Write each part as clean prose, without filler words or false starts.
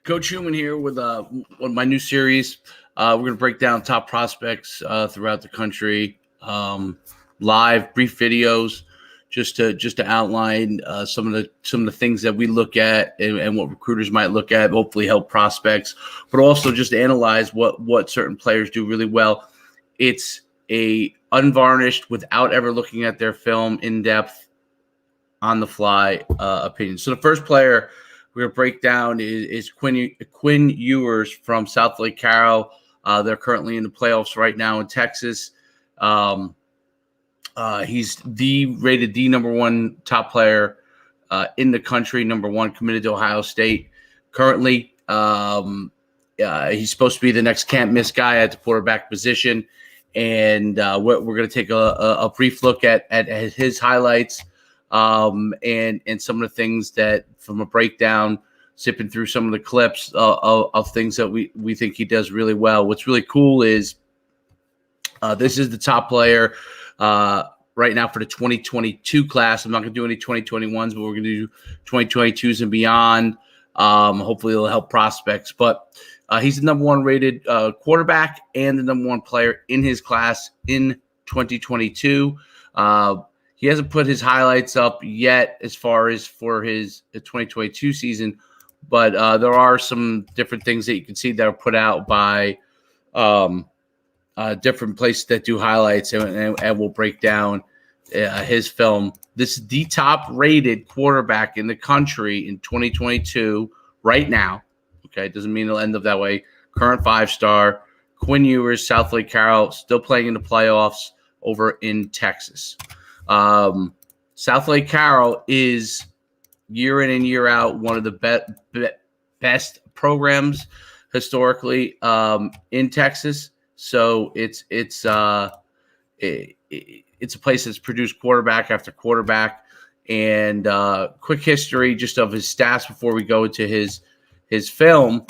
Coach Schuman here with one of my new series. We're going to break down top prospects throughout the country, live, brief videos, just to outline some of the things that we look at and what recruiters might look at. Hopefully, help prospects, but also just to analyze what certain players do really well. It's a unvarnished, without ever looking at their film in depth, on the fly opinion. So the first player we're going to break down is Quinn Ewers from Southlake Carroll. They're currently in the playoffs right now in Texas. He's rated the number one top player in the country, number one, committed to Ohio State. Currently, he's supposed to be the next can't miss guy at the quarterback position. And we're going to take a brief look at his highlights. And some of the things that, from a breakdown, sipping through some of the clips of things that we think he does really well. What's really cool is this is the top player right now for the 2022 class. I'm not going to do any 2021s, but we're going to do 2022s and beyond. Hopefully it'll help prospects. But he's the number one rated quarterback and the number one player in his class in 2022. He hasn't put his highlights up yet as far as for his 2022 season, but there are some different things that you can see that are put out by different places that do highlights, and we'll break down his film. This is the top-rated quarterback in the country in 2022 right now. Okay, it doesn't mean it'll end up that way. Current five-star, Quinn Ewers, Southlake Carroll, still playing in the playoffs over in Texas. Southlake Carroll is year in and year out one of the best programs historically in Texas. So it's a place that's produced quarterback after quarterback. And quick history just of his stats before we go into his film.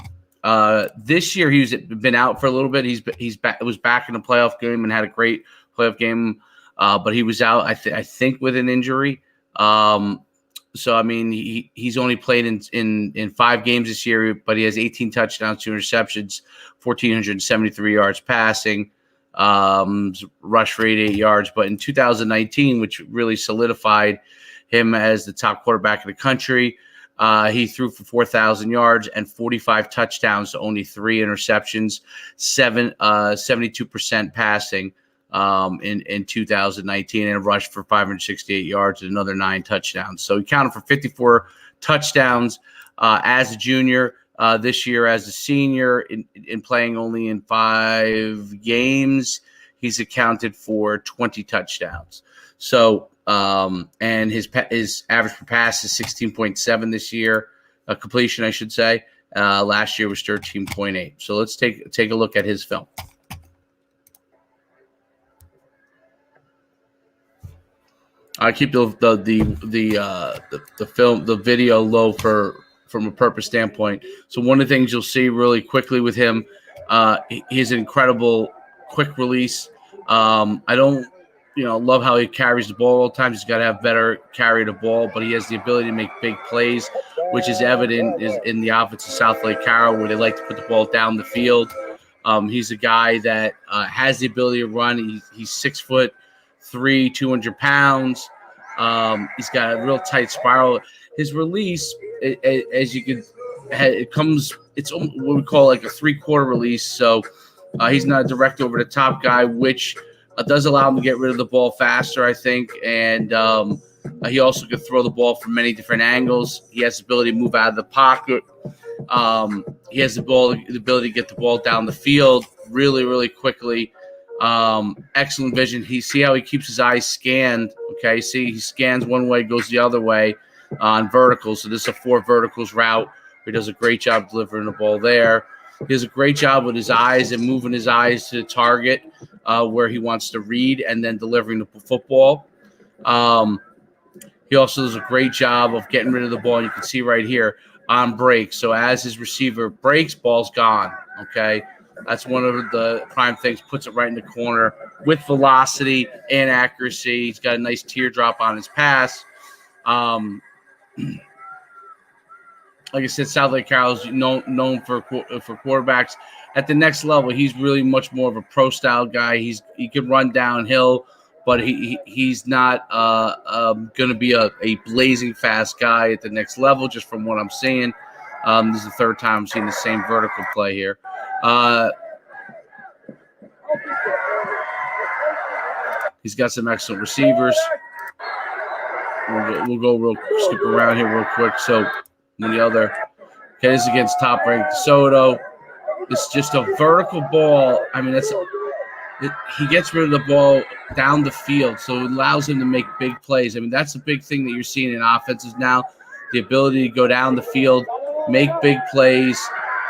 This year he's been out for a little bit. He's back. It was back in the playoff game and had a great playoff game. But he was out, I think, with an injury. So, I mean, he's only played in 5 games this year, but he has 18 touchdowns, 2 interceptions, 1,473 yards passing, rush rate 8 yards. But in 2019, which really solidified him as the top quarterback in the country, he threw for 4,000 yards and 45 touchdowns to only 3 interceptions, 72% passing. In 2019, and rushed for 568 yards and another 9 touchdowns. So he counted for 54 touchdowns as a junior. This year as a senior, in playing only in 5 games, he's accounted for 20 touchdowns. So and his average per pass is 16.7 this year, completion, I should say. Last year was 13.8. So let's take a look at his film. I keep the film, the video low from a purpose standpoint. So one of the things you'll see really quickly with him, he's an incredible quick release. I don't, love how he carries the ball all the time. He's got to have better carry the ball, but he has the ability to make big plays, which is evident in the offense of Southlake Carroll, where they like to put the ball down the field. He's a guy that has the ability to run. He's 6'3", 200 pounds. He's got a real tight spiral. His release, as you can, it's what we call like a 3/4 release. So he's not a direct over the top guy, which does allow him to get rid of the ball faster, I think. And he also can throw the ball from many different angles. He has the ability to move out of the pocket. He has the ability to get the ball down the field really, really quickly. Excellent vision. See how he keeps his eyes scanned. Okay, see, he scans one way, goes the other way on verticals. So this is a 4 verticals route. He does a great job delivering the ball there. He does a great job with his eyes and moving his eyes to the target where he wants to read, and then delivering the football. He also does a great job of getting rid of the ball. And you can see right here on break. So as his receiver breaks, ball's gone. Okay. That's one of the prime things, puts it right in the corner with velocity and accuracy. He's got a nice teardrop on his pass. like I said, Southlake Carroll's known for quarterbacks at the next level. He's really much more of a pro style guy. He can run downhill, but he's not going to be a blazing fast guy at the next level. Just from what I'm seeing, this is the third time I'm seeing the same vertical play here. He's got some excellent receivers. We'll go skip around here real quick. So the other, okay, this is against top-ranked DeSoto. It's just a vertical ball. I mean, he gets rid of the ball down the field, so it allows him to make big plays. I mean, that's the big thing that you're seeing in offenses now, the ability to go down the field, make big plays,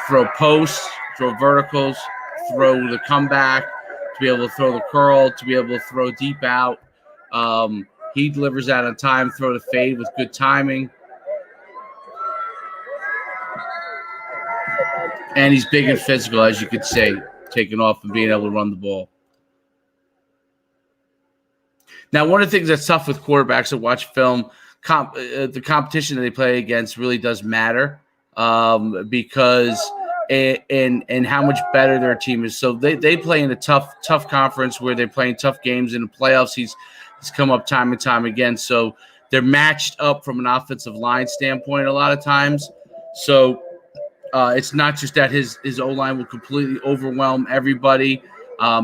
throw posts, throw verticals, throw the comeback, to be able to throw the curl, to be able to throw deep out. He delivers that on time, throw the fade with good timing. And he's big and physical, as you could say, taking off and being able to run the ball. Now, one of the things that's tough with quarterbacks that watch film, the competition that they play against really does matter because and how much better their team is. So they play in a tough conference where they're playing tough games in the playoffs. He's come up time and time again. So they're matched up from an offensive line standpoint a lot of times. So it's not just that his O-line will completely overwhelm everybody.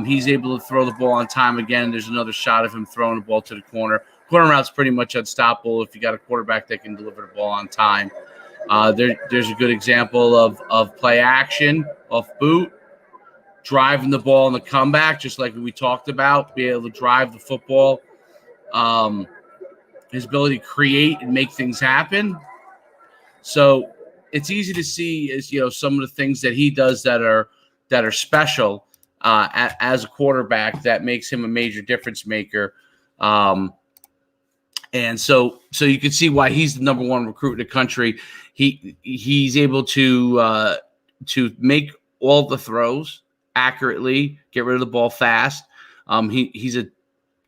He's able to throw the ball on time again. There's another shot of him throwing the ball to the corner. Corner route's pretty much unstoppable if you got a quarterback that can deliver the ball on time. There's a good example of play action off boot, driving the ball in the comeback, just like we talked about, be able to drive the football. His ability to create and make things happen. So it's easy to see some of the things that he does that are special as a quarterback that makes him a major difference maker. And so you can see why he's the number one recruit in the country. He's able to make all the throws accurately, get rid of the ball fast. He's a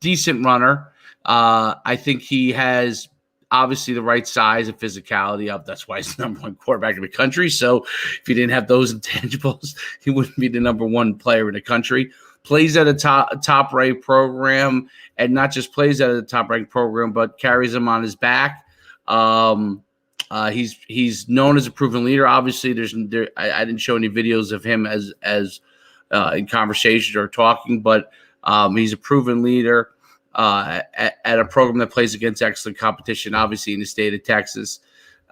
decent runner. I think he has obviously the right size and physicality up. That's why he's the number one quarterback in the country. So if he didn't have those intangibles, he wouldn't be the number one player in the country. Plays at a top ranked program, and not just plays at a top ranked program, but carries them on his back. He's known as a proven leader. Obviously, I didn't show any videos of him as in conversations or talking, but he's a proven leader at a program that plays against excellent competition, obviously in the state of Texas.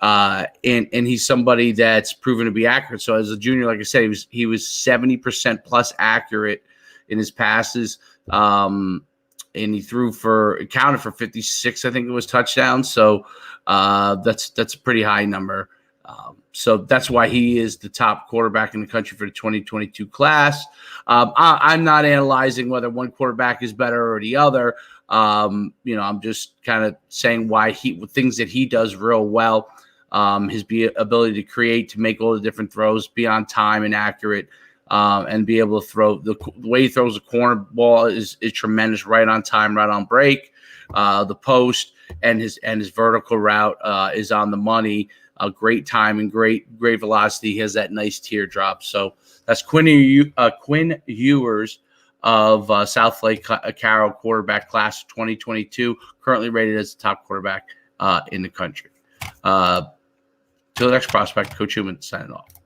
And he's somebody that's proven to be accurate. So as a junior, like I said, he was 70% plus accurate in his passes. And he counted for 56, I think it was, touchdowns. So that's a pretty high number. So that's why he is the top quarterback in the country for the 2022 class. I'm not analyzing whether one quarterback is better or the other. I'm just kind of saying why things that he does real well. His ability to create, to make all the different throws, be on time and accurate, and be able to throw the way he throws a corner ball is tremendous, right on time, right on break. The post and his vertical route is on the money. Great time and great velocity. He has that nice teardrop. So that's Quinn Ewers of Southlake Carroll, quarterback class of 2022, currently rated as the top quarterback in the country. Till the next prospect, Coach Schuman signing off.